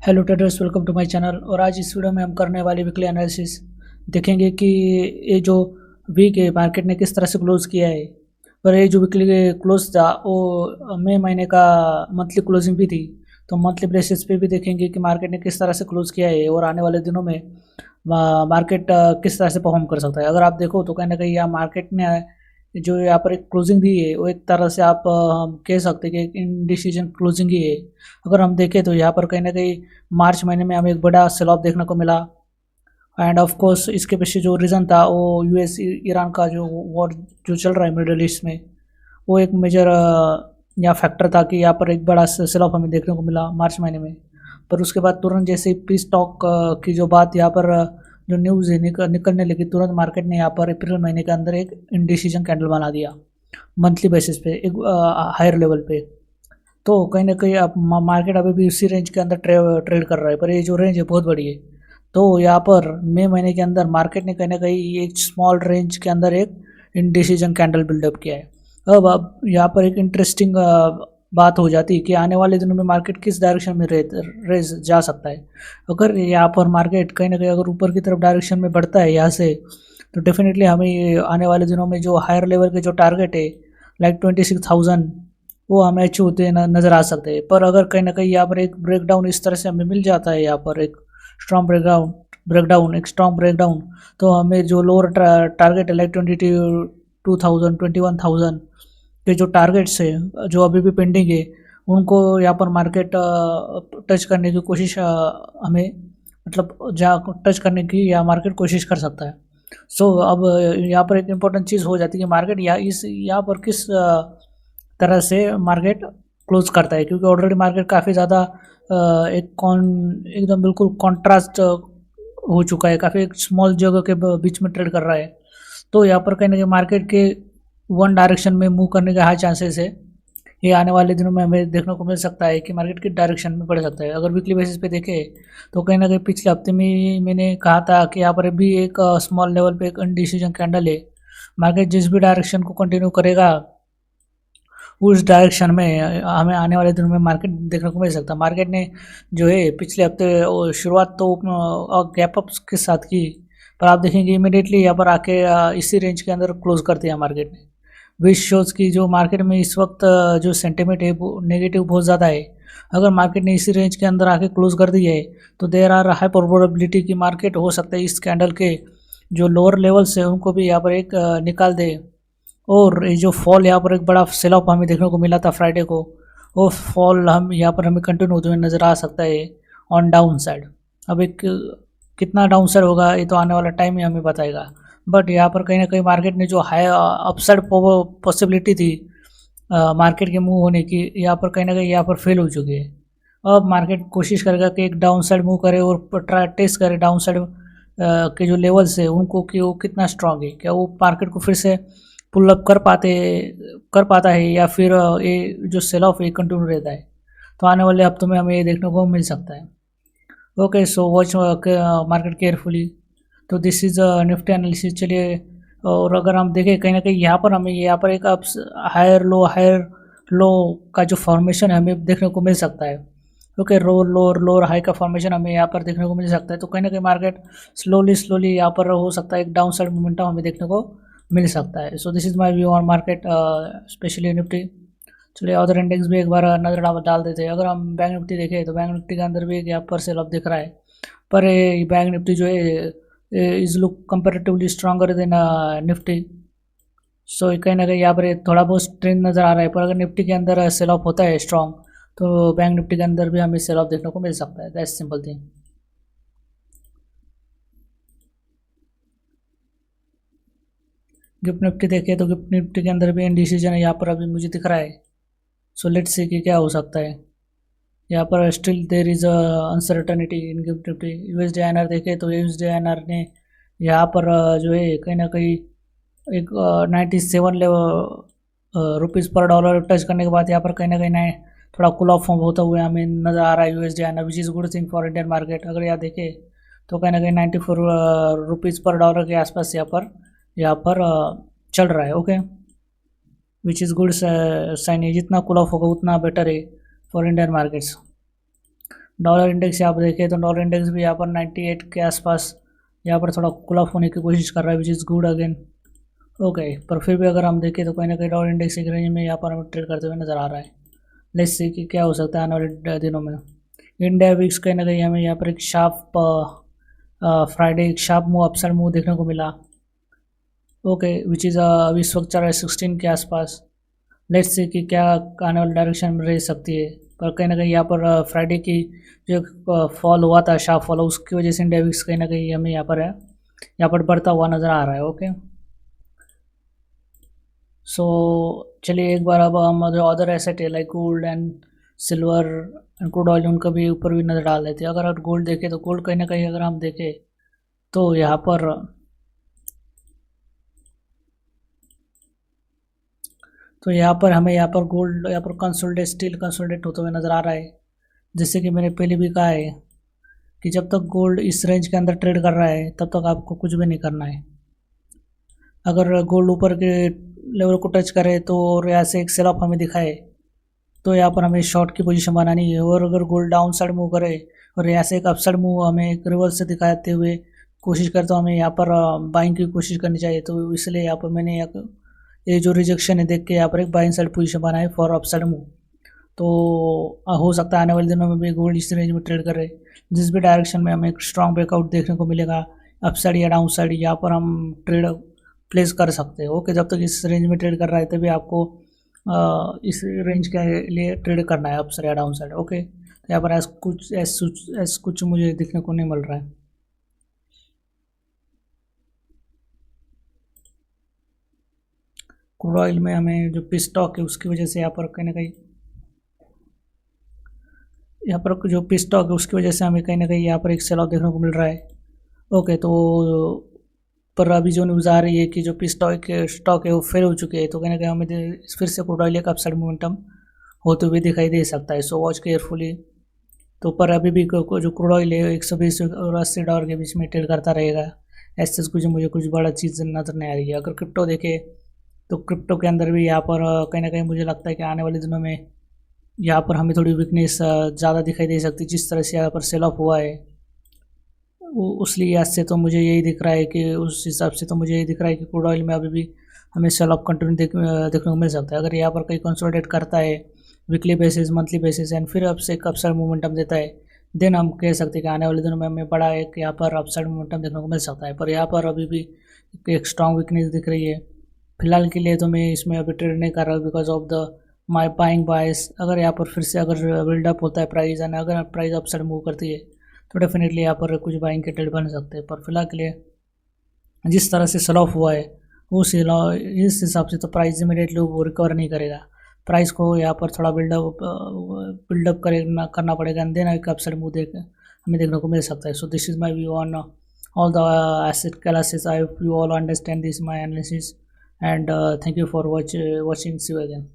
Hello traders, welcome to my channel. और आज इस वीडियो में हम करने वाले वीकली एनालिसिस देखेंगे कि ये जो वीक है मार्केट ने किस तरह से क्लोज किया है। पर ये जो वीकली क्लोज था वो मई महीने का मंथली क्लोजिंग भी थी, तो मंथली बेसिस पे भी देखेंगे कि मार्केट ने किस तरह से क्लोज किया है और आने वाले दिनों में मार्केट किस तरह से परफॉर्म कर सकता है। अगर आप देखो तो कहीं ना कहीं यहाँ मार्केट ने जो यहाँ पर एक क्लोजिंग दी है वो एक तरह से आप हम कह सकते हैं कि एक इनडिसीजन क्लोजिंग ही है। अगर हम देखें तो यहाँ पर कहीं ना कहीं मार्च महीने में हमें एक बड़ा सेल ऑफ देखने को मिला। एंड ऑफ कोर्स इसके पीछे जो रीज़न था वो यूएस ईरान का जो वॉर जो चल रहा है मिडल ईस्ट में, वो एक मेजर यहाँ फैक्टर था कि यहाँ पर एक बड़ा सेल ऑफ हमें देखने को मिला मार्च महीने में। पर उसके बाद तुरंत जैसे पीस टॉक की जो बात यहाँ पर जो न्यूज़ है निकलने लगी, तुरंत मार्केट ने यहाँ पर अप्रैल महीने के अंदर एक इंडिसीजन कैंडल बना दिया मंथली बेसिस पे एक हायर लेवल पे। तो कहीं ना कहीं अब मार्केट अभी भी उसी रेंज के अंदर ट्रेड कर रहा है, पर ये जो रेंज है बहुत बड़ी है। तो यहाँ पर मई महीने के अंदर मार्केट ने कहीं ना कहीं एक स्मॉल रेंज के अंदर एक इंडिसीजन कैंडल बिल्डअप किया है। अब यहाँ पर एक इंटरेस्टिंग बात हो जाती है कि आने वाले दिनों में मार्केट किस डायरेक्शन में रेस जा सकता है। अगर यहाँ पर मार्केट कहीं ना कहीं अगर ऊपर की तरफ डायरेक्शन में बढ़ता है यहाँ से, तो डेफिनेटली हमें ये आने वाले दिनों में जो हायर लेवल के जो टारगेट है लाइक 26,000 वो हमें अचीव होते नज़र आ सकते हैं। पर अगर कहीं ना कहीं यहाँ पर एक ब्रेकडाउन इस तरह से हमें मिल जाता है, यहाँ पर एक स्ट्रॉन्ग ब्रेकडाउन, तो हमें जो लोअर टारगेट है लाइक 22,000 21,000 के जो टारगेट्स है जो अभी भी पेंडिंग है, उनको यहाँ पर मार्केट टच करने की कोशिश हमें मतलब जहाँ टच करने की या मार्केट कोशिश कर सकता है। अब यहाँ पर एक इम्पोर्टेंट चीज़ हो जाती है कि मार्केट यहाँ पर किस तरह से मार्केट क्लोज करता है, क्योंकि ऑलरेडी मार्केट काफ़ी ज़्यादा एकदम बिल्कुल कॉन्ट्रास्ट हो चुका है, काफ़ी एक स्मॉल जगह के बीच में ट्रेड कर रहा है। तो यहाँ पर कहीं ना कहीं मार्केट के वन डायरेक्शन में मूव करने के हाई चांसेस है। ये आने वाले दिनों में हमें देखने को मिल सकता है कि मार्केट किस डायरेक्शन में बढ़ सकता है। अगर वीकली बेसिस पे देखें तो कहीं ना कहीं पिछले हफ्ते में मैंने कहा था कि यहाँ पर भी एक स्मॉल लेवल पे एक अनडिसीजन कैंडल है। मार्केट जिस भी डायरेक्शन को कंटिन्यू करेगा उस डायरेक्शन में हमें आने वाले दिनों में मार्केट देखने को मिल सकता है। मार्केट ने जो है पिछले हफ्ते शुरुआत तो गैप अप के साथ की, पर आप देखेंगे इमीडिएटली यहाँ पर आके इसी रेंज के अंदर क्लोज कर दिया मार्केट ने। विच शोज़ की जो मार्केट में इस वक्त जो सेंटिमेंट है वो नेगेटिव बहुत ज़्यादा है। अगर मार्केट ने इसी रेंज के अंदर आके क्लोज कर दिया है तो देर आर हाई प्रोबेबिलिटी कि मार्केट हो सकता है इस कैंडल के जो लोअर लेवल्स है उनको भी यहाँ पर एक निकाल दे। और ये जो फॉल यहाँ पर एक बड़ा सेल ऑफ हमें देखने को मिला था फ्राइडे को, वो फॉल हम यहाँ पर हमें कंटिन्यू होते हुए नज़र आ सकता है ऑन डाउन साइड। अब एक कितना डाउन साइड होगा ये तो आने वाला टाइम ही हमें बताएगा। बट यहाँ पर कहीं ना कहीं मार्केट ने जो हाई अपसाइड पॉसिबिलिटी थी मार्केट के मूव होने की, यहाँ पर कहीं ना कहीं यहाँ पर फेल हो चुकी है। अब मार्केट कोशिश करेगा कि एक डाउन साइड मूव करे और ट्राई टेस्ट करे डाउन साइड के जो लेवल्स है उनको कि वो कितना स्ट्रांग है, क्या वो मार्केट को फिर से पुल अप कर पाता है या फिर ये जो सेल ऑफ ये कंटिन्यू रहता है। तो आने वाले हफ्तों में हमें ये देखने को मिल सकता है। Okay, so watch market carefully. तो दिस इज़ निफ्टी एनालिसिस। चलिए, और अगर हम देखें कहीं ना कहीं यहाँ पर एक हायर लो का जो फॉर्मेशन है हमें देखने को मिल सकता है। ओके, लोअर हाई का फॉर्मेशन हमें यहाँ पर देखने को मिल सकता है। तो कहीं ना कहीं मार्केट स्लोली यहाँ पर हो सकता है एक डाउन साइड मोमेंटम हमें देखने को मिल सकता है। So this is my view on market specially Nifty. चलिए अदर इंडेक्स भी एक बार नज़र डाल देते हैं। अगर हम बैंक निफ्टी देखें तो बैंक निफ्टी के अंदर भी एक यहाँ पर सेल ऑफ दिख रहा है, पर बैंक निफ्टी जो है is look comparatively stronger than nifty. So कहीं ना कहीं यहाँ पर थोड़ा बहुत ट्रेंड नज़र आ रहा है, पर अगर निफ्टी के अंदर सेल ऑफ होता है स्ट्रॉन्ग तो बैंक निफ्टी के अंदर भी हमें सेल ऑफ देखने को मिल सकता है। That's simple thing. Gift Nifty देखें तो गिफ्ट निफ्टी के अंदर भी इंडिसीजन है यहाँ पर अभी मुझे दिख रहा है। सो लेट्स सी कि क्या हो सकता है। यहाँ पर still there is uncertainty in gift Nifty. USD INR देखें तो यूएसडी आईएनआर ने यहाँ पर जो है कहीं ना कहीं एक 97 रुपीज़ पर डॉलर टच करने के बाद यहाँ पर कहीं ना कहीं थोड़ा कूल ऑफ होता हुआ हमें नज़र आ रहा है USD INR, which is good thing for Indian market. अगर यहाँ देखें तो कहीं ना कहीं 94 रुपीज़ पर डॉलर के आसपास यहाँ पर चल रहा है। Okay, which is good sign है। जितना कूल ऑफ होगा उतना बेटर है for Indian markets. Dollar index यहाँ पर देखें तो डॉलर इंडेक्स भी यहाँ पर 98 के आसपास यहाँ पर थोड़ा कूल ऑफ होने की कोशिश कर रहा है, विच इज़ गुड अगेन। ओके, पर फिर भी अगर हम देखें तो कहीं ना कहीं डॉलर इंडेक्स एक रेंज में यहाँ पर हमें ट्रेड करते हुए नज़र आ रहा है। लेट्स सी कि क्या हो सकता है आने वाले दिनों में। इंडिया वीक्स कहीं ना कहीं हमें यहाँ पर एक शार्प फ्राइडे एक शार्प मूव अपसाइड मूव देखने को मिला। ओके, विच इज़ अभी इस वक्त चल रहा है 16 के आसपास। लेट्स से कि क्या आने वाली डायरेक्शन में रह सकती है, पर कहीं ना कहीं यहाँ पर फ्राइडे की जो फॉल हुआ था, शार्प फॉल, उसकी वजह से इंडिया वीक्स कहीं ना कहीं हमें यहाँ पर बढ़ता हुआ नज़र आ रहा है। ओके, सो चलिए एक बार अब हम जो अदर एसेट है like gold and silver and crude oil, उनका भी ऊपर भी नज़र डाल देते हैं। अगर आप गोल्ड देखें तो गोल्ड कहीं ना कहीं अगर हम देखें तो यहाँ पर हमें यहाँ पर गोल्ड यहाँ पर स्टील कंसोलिडेट होते हुए नज़र आ रहा है। जैसे कि मैंने पहले भी कहा है कि जब तक गोल्ड इस रेंज के अंदर ट्रेड कर रहा है तब तक आपको कुछ भी नहीं करना है। अगर गोल्ड ऊपर के लेवल को टच करे तो और यहाँ से एक सेल ऑफ हमें दिखाए तो यहाँ पर हमें शॉर्ट की पोजीशन बनानी है। और अगर गोल्ड डाउन साइड मूव करे और यहाँ से एक अप साइड मूव हमें एक रिवर्स से दिखाते हुए कोशिश करे तो हमें यहाँ पर बाइंग की कोशिश करनी चाहिए। तो इसलिए यहाँ पर मैंने ये जो रिजेक्शन है देख के यहाँ पर एक बाइंग साइड पोजीशन बनाई फॉर अप साइड मूव। तो हो सकता है आने वाले दिनों में भी गोल्ड इस रेंज में ट्रेड करे। जिस भी डायरेक्शन में हमें एक स्ट्रॉन्ग ब्रेकआउट देखने को मिलेगा अप साइड या डाउन साइड, यहाँ पर हम ट्रेड प्लेस कर सकते हैं। ओके, जब तक इस रेंज में ट्रेड कर रहा है तभी आपको इस रेंज के लिए ट्रेड करना है अप साइड या डाउन साइड। ओके, तो यहाँ पर ऐसा कुछ मुझे देखने को नहीं मिल रहा है। क्रूड ऑयल में हमें जो पिच स्टॉक है उसकी वजह से यहाँ पर कहीं ना कहीं यहाँ पर जो पिच स्टॉक है उसकी वजह से हमें कहीं ना कहीं यहाँ पर एक सेल ऑफ देखने को मिल रहा है। ओके, तो पर अभी जो न्यूज़ आ रही है कि जो पिच स्टॉक है वो फेल हो चुके हैं, तो कहीं ना कहीं हमें फिर से क्रूड ऑयल का अपसाइड मोमेंटम होते हुए दिखाई दे सकता है। So watch carefully. तो पर अभी भी जो क्रूड ऑयल है 120 और 80 डॉलर के बीच में ट्रेड करता रहेगा। ऐसे कुछ मुझे कुछ बड़ा चीज़ नज़र नहीं आ रही है। अगर क्रिप्टो देखे तो क्रिप्टो के अंदर भी यहाँ पर कहीं ना कहीं मुझे लगता है कि आने वाले दिनों में यहाँ पर हमें थोड़ी वीकनेस ज़्यादा दिखाई दे सकती है। जिस तरह से यहाँ पर सेल ऑफ हुआ है उस लिहाज से तो मुझे यही दिख रहा है कि उस हिसाब से तो मुझे यही दिख रहा है कि क्रूड ऑयल में अभी भी हमें सेल ऑफ कंटिन्यू देखने को मिल सकता है। अगर यहाँ पर कहीं कंसोलिडेट करता है weekly basis, monthly basis and फिर अब से एक अपसाइड मोमेंटम देता है, देन हम कह सकते हैं कि आने वाले दिनों में हमें बड़ा एक यहाँ पर अपसाइड मोमेंटम देखने को मिल सकता है। पर यहाँ पर अभी भी एक स्ट्रॉन्ग वीकनेस दिख रही है। फिलहाल के लिए तो मैं इसमें अभी ट्रेड नहीं कर रहा हूँ because of the my buying bias. अगर यहाँ पर फिर से अगर बिल्डअप होता है प्राइस एंड अगर प्राइस अपसाइड मूव करती है तो डेफिनेटली यहाँ पर कुछ बाइंग के ट्रेड बन सकते हैं। पर फिलहाल के लिए जिस तरह से सेल ऑफ हुआ है इस हिसाब से तो प्राइस इमीडिएटली वो रिकवर नहीं करेगा। प्राइस को यहाँ पर थोड़ा बिल्डअप करना पड़ेगा एंड देन एक अपसाइड मूव हमें देखने को मिल सकता है। So this is my view on all the asset classes. I hope you all understand this my analysis and thank you for watching. See you again.